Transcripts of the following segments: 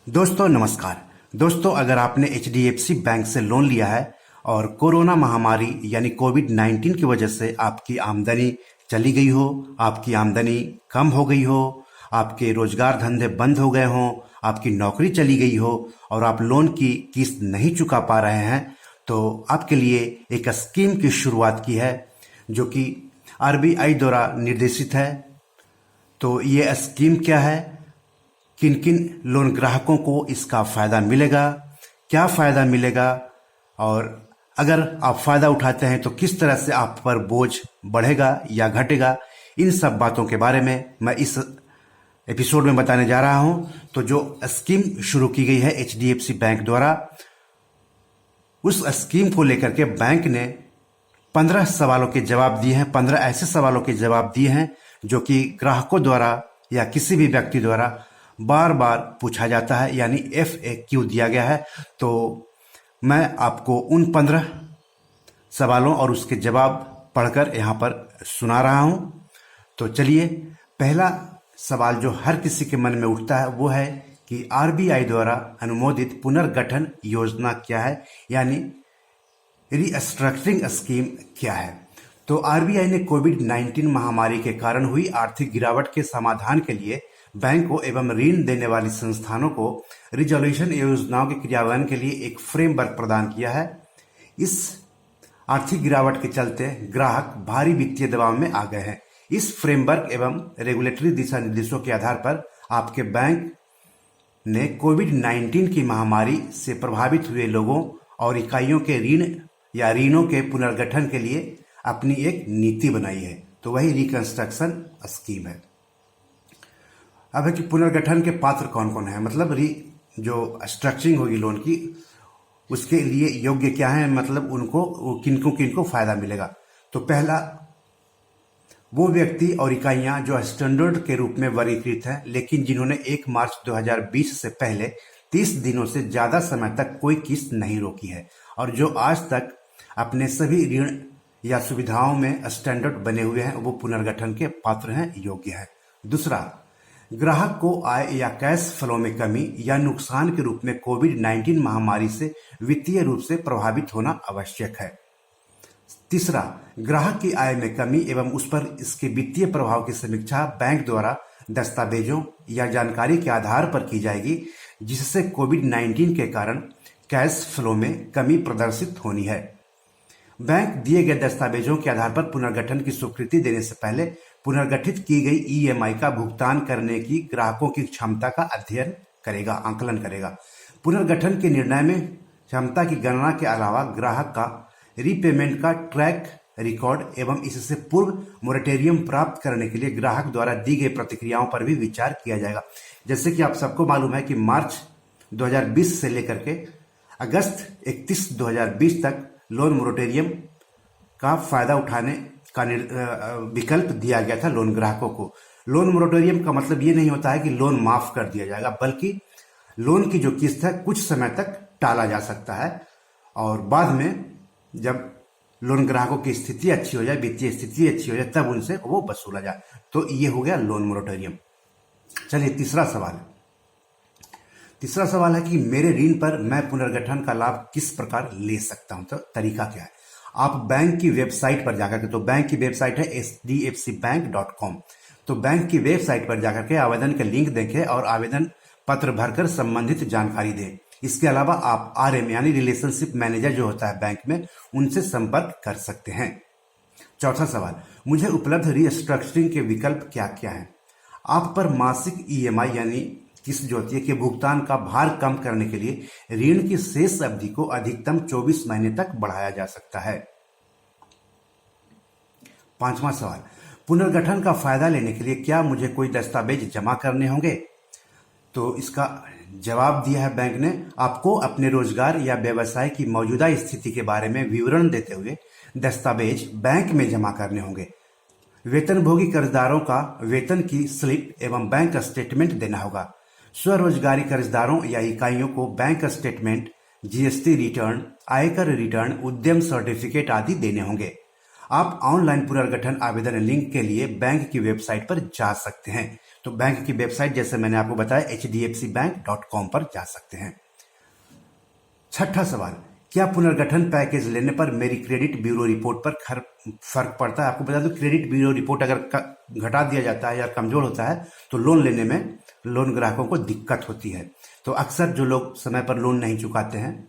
दोस्तों नमस्कार। दोस्तों, अगर आपने एचडीएफसी बैंक से लोन लिया है और कोरोना महामारी यानी कोविड-19 की वजह से आपकी आमदनी चली गई हो, आपकी आमदनी कम हो गई हो, आपके रोजगार धंधे बंद हो गए हों, आपकी नौकरी चली गई हो और आप लोन की किस्त नहीं चुका पा रहे हैं, तो आपके लिए एक स्कीम की शुरुआत की है जो कि आरबीआई द्वारा निर्देशित है। तो ये स्कीम क्या है, किन किन लोन ग्राहकों को इसका फ़ायदा मिलेगा, क्या फ़ायदा मिलेगा और अगर आप फ़ायदा उठाते हैं तो किस तरह से आप पर बोझ बढ़ेगा या घटेगा, इन सब बातों के बारे में मैं इस एपिसोड में बताने जा रहा हूं। तो जो स्कीम शुरू की गई है एचडीएफसी बैंक द्वारा, उस स्कीम को लेकर के बैंक ने 15 सवालों के जवाब दिए हैं। 15 ऐसे सवालों के जवाब दिए हैं जो कि ग्राहकों द्वारा या किसी भी व्यक्ति द्वारा बार बार पूछा जाता है, यानी FAQ दिया गया है। तो मैं आपको उन 15 सवालों और उसके जवाब पढ़कर यहाँ पर सुना रहा हूँ। तो चलिए, पहला सवाल जो हर किसी के मन में उठता है वो है कि आरबीआई द्वारा अनुमोदित पुनर्गठन योजना क्या है, यानी रीस्ट्रक्चरिंग स्कीम क्या है। तो आरबीआई ने कोविड-19 महामारी के कारण हुई आर्थिक गिरावट के समाधान के लिए बैंकों एवं ऋण देने वाली संस्थानों को रिजोल्यूशन योजनाओं के क्रियान्वयन के लिए एक फ्रेमवर्क प्रदान किया है। इस आर्थिक गिरावट के चलते ग्राहक भारी वित्तीय दबाव में आ गए हैं। इस फ्रेमवर्क एवं रेगुलेटरी दिशा निर्देशों के आधार पर आपके बैंक ने कोविड-19 की महामारी से प्रभावित हुए लोगों और इकाइयों के ऋण या ऋणों के पुनर्गठन के लिए अपनी एक नीति बनाई है। तो वही रिकंस्ट्रक्शन स्कीम है। अब है कि पुनर्गठन के पात्र कौन कौन है, मतलब जो स्ट्रक्चरिंग होगी लोन की उसके लिए योग्य क्या है, मतलब उनको किनको किनको फायदा मिलेगा। तो पहला, वो व्यक्ति और इकाइयां जो स्टैंडर्ड के रूप में वर्गीकृत हैं लेकिन जिन्होंने 1 मार्च 2020 से पहले 30 दिनों से ज्यादा समय तक कोई किस्त नहीं रोकी है और जो आज तक अपने सभी ऋण या सुविधाओं में स्टैंडर्ड बने हुए हैं, वो पुनर्गठन के पात्र हैं, योग्य है। दूसरा, ग्राहक को आय या कैश फ्लो में कमी या नुकसान के रूप में कोविड-19 महामारी से वित्तीय रूप से प्रभावित होना आवश्यक है। तीसरा, ग्राहक की आय में कमी एवं उस पर इसके वित्तीय प्रभाव की समीक्षा बैंक द्वारा दस्तावेजों या जानकारी के आधार पर की जाएगी जिससे कोविड-19 के कारण कैश फ्लो में कमी प्रदर्शित होनी है। बैंक दिए गए दस्तावेजों के आधार पर पुनर्गठन की स्वीकृति देने से पहले पुनर्गठित की गई ईएमआई का भुगतान करने की ग्राहकों की क्षमता का अध्ययन करेगा, आंकलन करेगा। पुनर्गठन के निर्णय में क्षमता की गणना के अलावा ग्राहक का रीपेमेंट का ट्रैक रिकॉर्ड एवं इससे पूर्व मोरेटोरियम प्राप्त करने के लिए ग्राहक द्वारा दी गई प्रतिक्रियाओं पर भी विचार किया जाएगा। जैसे कि आप सबको मालूम है कि मार्च 2020 से लेकर के अगस्त 31 2020 तक लोन मोरेटोरियम का फायदा उठाने का विकल्प दिया गया था लोन ग्राहकों को। लोन मोरेटोरियम का मतलब ये नहीं होता है कि लोन माफ कर दिया जाएगा, बल्कि लोन की जो किस्त है कुछ समय तक टाला जा सकता है और बाद में जब लोन ग्राहकों की स्थिति अच्छी हो जाए, वित्तीय स्थिति अच्छी हो जाए, तब उनसे वो वसूला जाए। तो ये हो गया लोन मोरेटोरियम। चलिए, तीसरा सवाल है कि मेरे ऋण पर मैं पुनर्गठन का लाभ किस प्रकार ले सकता हूं। तो तरीका क्या है, आप बैंक की वेबसाइट पर जाकर के, तो बैंक की वेबसाइट है hdfcbank.com। तो बैंक की वेबसाइट पर जाकर के आवेदन के लिंक देखें और आवेदन पत्र भरकर संबंधित जानकारी दें। इसके अलावा आप RM यानी रिलेशनशिप मैनेजर जो होता है बैंक में, उनसे संपर्क कर सकते हैं। चौथा सवाल, मुझे उपलब्ध रीस्ट्रक्चरिंग के विकल्प क्या क्या हैं। आप पर मासिक EMI यानी किस्त जो होती है के भुगतान का भार कम करने के लिए ऋण की शेष अवधि को अधिकतम 24 महीने तक बढ़ाया जा सकता है। पांचवा सवाल, पुनर्गठन का फायदा लेने के लिए क्या मुझे कोई दस्तावेज जमा करने होंगे। तो इसका जवाब दिया है बैंक ने, आपको अपने रोजगार या व्यवसाय की मौजूदा स्थिति के बारे में विवरण देते हुए दस्तावेज बैंक में जमा करने होंगे। वेतनभोगी कर्जदारों का वेतन की स्लिप एवं बैंक स्टेटमेंट देना होगा। स्वरोजगारी कर्जदारों या इकाइयों को बैंक स्टेटमेंट, GST रिटर्न, आयकर रिटर्न, उद्यम सर्टिफिकेट आदि देने होंगे। आप ऑनलाइन पुनर्गठन आवेदन लिंक के लिए बैंक की वेबसाइट पर जा सकते हैं। तो तो बैंक की वेबसाइट जैसे मैंने आपको बताया hdfcbank.com पर जा सकते हैं। छठा सवाल, क्या पुनर्गठन पैकेज लेने पर मेरी क्रेडिट ब्यूरो रिपोर्ट पर फर्क पड़ता है? आपको बता दूं, क्रेडिट ब्यूरो रिपोर्ट अगर घटा दिया जाता है या कमजोर होता है तो लोन लेने में लोन ग्राहकों को दिक्कत होती है। तो अक्सर जो लोग समय पर लोन नहीं चुकाते हैं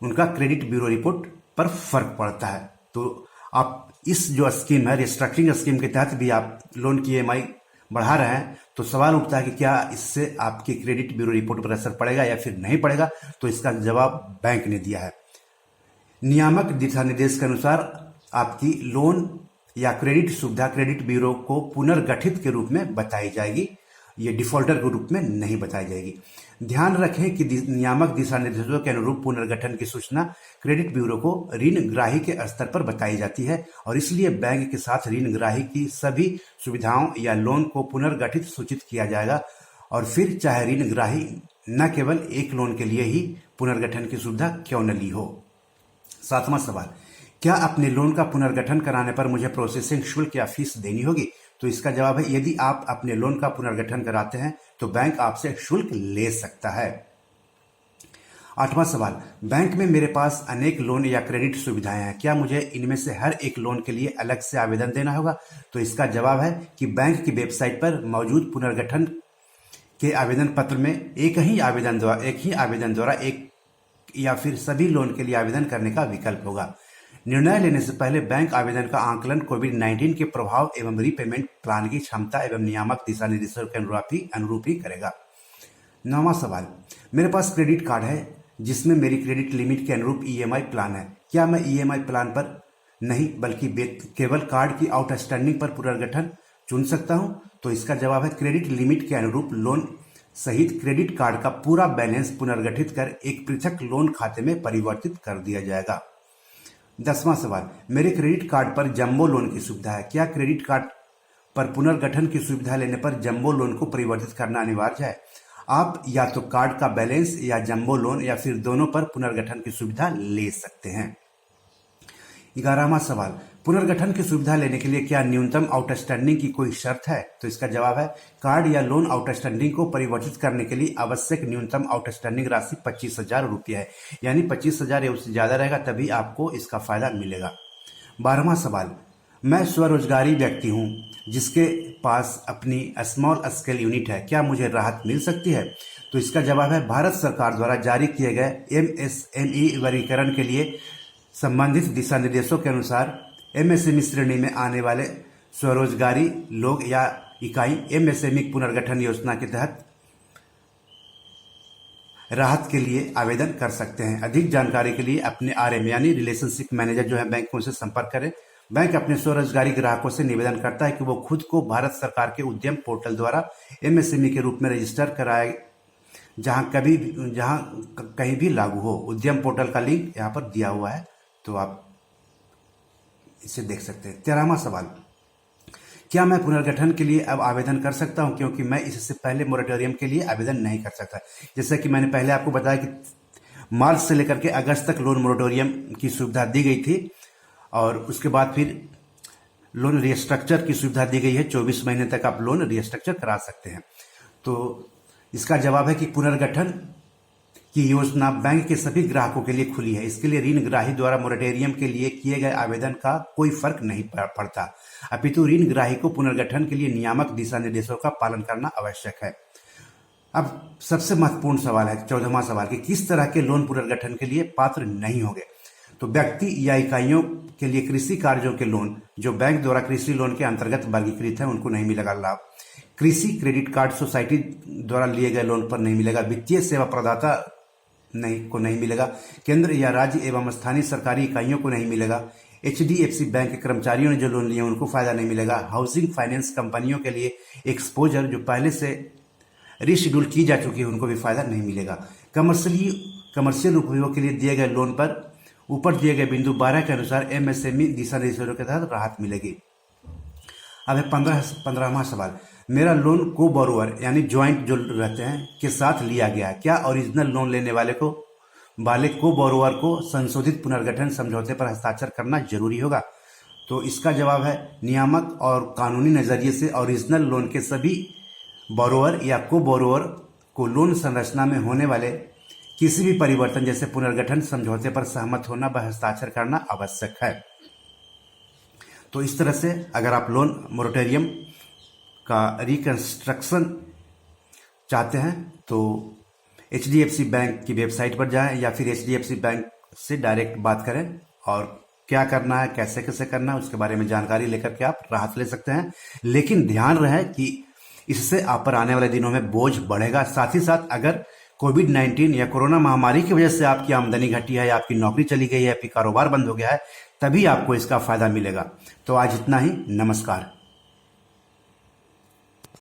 उनका क्रेडिट ब्यूरो रिपोर्ट पर फर्क पड़ता है। तो आप इस जो स्कीम है, रिस्ट्रक्चरिंग स्कीम के तहत भी आप लोन की EMI बढ़ा रहे हैं, तो सवाल उठता है कि क्या इससे आपकी क्रेडिट ब्यूरो रिपोर्ट पर असर पड़ेगा या फिर नहीं पड़ेगा। तो इसका जवाब बैंक ने दिया है। नियामक दिशा निर्देश के अनुसार आपकी लोन या क्रेडिट सुविधा क्रेडिट ब्यूरो को पुनर्गठित के रूप में बताई जाएगी, ये डिफॉल्टर के रूप में नहीं बताई जाएगी। ध्यान रखें कि नियामक दिशा निर्देशों के अनुरूप पुनर्गठन की सूचना क्रेडिट ब्यूरो को ऋणग्राही के स्तर पर बताई जाती है और इसलिए बैंक के साथ ऋणग्राही की सभी सुविधाओं या लोन को पुनर्गठित सूचित किया जाएगा और फिर चाहे ऋणग्राही न केवल एक लोन के लिए ही पुनर्गठन की सुविधा क्यों न ली हो। सातवां सवाल, क्या अपने लोन का पुनर्गठन कराने पर मुझे प्रोसेसिंग शुल्क या फीस देनी होगी? तो इसका जवाब है, यदि आप अपने लोन का पुनर्गठन कराते हैं तो बैंक आपसे शुल्क ले सकता है। आठवां सवाल, बैंक में मेरे पास अनेक लोन या क्रेडिट सुविधाएं हैं, क्या मुझे इनमें से हर एक लोन के लिए अलग से आवेदन देना होगा? तो इसका जवाब है कि बैंक की वेबसाइट पर मौजूद पुनर्गठन के आवेदन पत्र में एक ही आवेदन द्वारा एक या फिर सभी लोन के लिए आवेदन करने का विकल्प होगा। निर्णय लेने से पहले बैंक आवेदन का आकलन कोविड-19 के प्रभाव एवं रीपेमेंट प्लान की क्षमता एवं नियामक दिशा निर्देशों के अनुरूप ही करेगा। नौवां सवाल, मेरे पास क्रेडिट कार्ड है जिसमें मेरी क्रेडिट लिमिट के अनुरूप EMI प्लान है, क्या मैं EMI प्लान पर नहीं बल्कि केवल कार्ड की आउटस्टैंडिंग पर पुनर्गठन चुन सकता हूं? तो इसका जवाब है, क्रेडिट लिमिट के अनुरूप लोन सहित क्रेडिट कार्ड का पूरा बैलेंस पुनर्गठित कर एक पृथक लोन खाते में परिवर्तित कर दिया जाएगा। 10वां सवाल, मेरे क्रेडिट कार्ड पर जंबो लोन की सुविधा है, क्या क्रेडिट कार्ड पर पुनर्गठन की सुविधा लेने पर जंबो लोन को परिवर्तित करना अनिवार्य है? आप या तो कार्ड का बैलेंस या जंबो लोन या फिर दोनों पर पुनर्गठन की सुविधा ले सकते हैं। 11वां सवाल, पुनर्गठन की सुविधा लेने के लिए क्या न्यूनतम आउटस्टैंडिंग की कोई शर्त है? तो इसका जवाब है, कार्ड या लोन आउटस्टैंडिंग को परिवर्तित करने के लिए आवश्यक न्यूनतम आउटस्टैंडिंग राशि 25,000 रुपये है, यानी 25,000 या उससे ज्यादा रहेगा तभी आपको इसका फायदा मिलेगा। 12वां सवाल, मैं स्वरोजगारी व्यक्ति हूं जिसके पास अपनी स्मॉल स्केल यूनिट है, क्या मुझे राहत मिल सकती है? तो इसका जवाब है, भारत सरकार द्वारा जारी किए गए MSME वर्गीकरण के लिए संबंधित दिशा निर्देशों के अनुसार MSME श्रेणी में आने वाले स्वरोजगारी लोग या इकाई MSME पुनर्गठन योजना के तहत राहत के लिए आवेदन कर सकते हैं। अधिक जानकारी के लिए अपने RM यानी रिलेशनशिप मैनेजर जो है बैंक में उनसे संपर्क करें। बैंक अपने स्वरोजगारी ग्राहकों से निवेदन करता है कि वो खुद को भारत सरकार के उद्यम पोर्टल द्वारा MSME के रूप में रजिस्टर कराए, जहां कहीं भी लागू हो। उद्यम पोर्टल का लिंक यहाँ पर दिया हुआ है, तो आप इसे देख सकते हैं। 13वां सवाल, क्या मैं पुनर्गठन के लिए अब आवेदन कर सकता हूं क्योंकि मैं इससे पहले मोरेटोरियम के लिए आवेदन नहीं कर सकता? जैसा कि मैंने पहले आपको बताया कि मार्च से लेकर के अगस्त तक लोन मोरेटोरियम की सुविधा दी गई थी और उसके बाद फिर लोन रिस्ट्रक्चर की सुविधा दी गई है। 24 महीने तक आप लोन रिस्ट्रक्चर करा सकते हैं। तो इसका जवाब है कि पुनर्गठन की योजना बैंक के सभी ग्राहकों के लिए खुली है। इसके लिए ऋणग्राही द्वारा मोरेटोरियम के लिए किए गए आवेदन का कोई फर्क नहीं पड़ता, अपितु ऋणग्राही को पुनर्गठन के लिए नियामक दिशा निर्देशों का पालन करना आवश्यक है। अब सबसे महत्वपूर्ण सवाल है 14वां सवाल कि किस तरह के लोन पुनर्गठन के लिए पात्र नहीं होंगे? तो व्यक्ति या इकाइयों के लिए कृषि कार्यों के लोन जो बैंक द्वारा कृषि लोन के अंतर्गत वर्गीकृत है उनको नहीं मिलेगा लाभ। कृषि क्रेडिट कार्ड सोसाइटी द्वारा लिए गए लोन पर नहीं मिलेगा। वित्तीय सेवा प्रदाता को नहीं मिलेगा। केंद्र या राज्य एवं स्थानीय सरकारी इकाइयों को नहीं मिलेगा। HDFC बैंक के कर्मचारियों ने जो लोन लिए उनको फायदा नहीं मिलेगा। हाउसिंग फाइनेंस कंपनियों के लिए एक्सपोजर जो पहले से रीशेड्यूल की जा चुकी है उनको भी फायदा नहीं मिलेगा। कमर्शियल उपयोग के लिए दिए गए लोन पर ऊपर दिए गए बिंदु 12 के अनुसार MSME दिशा निर्देशों के तहत राहत मिलेगी। अब है 15वां सवाल, मेरा लोन को बोरोवर यानी ज्वाइंट जो रहते हैं के साथ लिया गया है, क्या ओरिजिनल लोन लेने वाले को बोरोवर को संशोधित पुनर्गठन समझौते पर हस्ताक्षर करना जरूरी होगा? तो इसका जवाब है, नियामक और कानूनी नजरिए से ओरिजिनल लोन के सभी बोरोअर या को बोरोअर को लोन संरचना में होने वाले किसी भी परिवर्तन जैसे पुनर्गठन समझौते पर सहमत होना व हस्ताक्षर करना आवश्यक है। तो इस तरह से अगर आप लोन मोरेटोरियम का रिकंस्ट्रक्शन चाहते हैं तो HDFC बैंक की वेबसाइट पर जाएं या फिर HDFC बैंक से डायरेक्ट बात करें और क्या करना है, कैसे कैसे करना है, उसके बारे में जानकारी लेकर के आप राहत ले सकते हैं। लेकिन ध्यान रहे कि इससे आप पर आने वाले दिनों में बोझ बढ़ेगा। साथ ही साथ अगर कोविड-19 या कोरोना महामारी की वजह से आपकी आमदनी घटी है या आपकी नौकरी चली गई है, आपकी कारोबार बंद हो गया है, तभी आपको इसका फायदा मिलेगा। तो आज इतना ही। नमस्कार।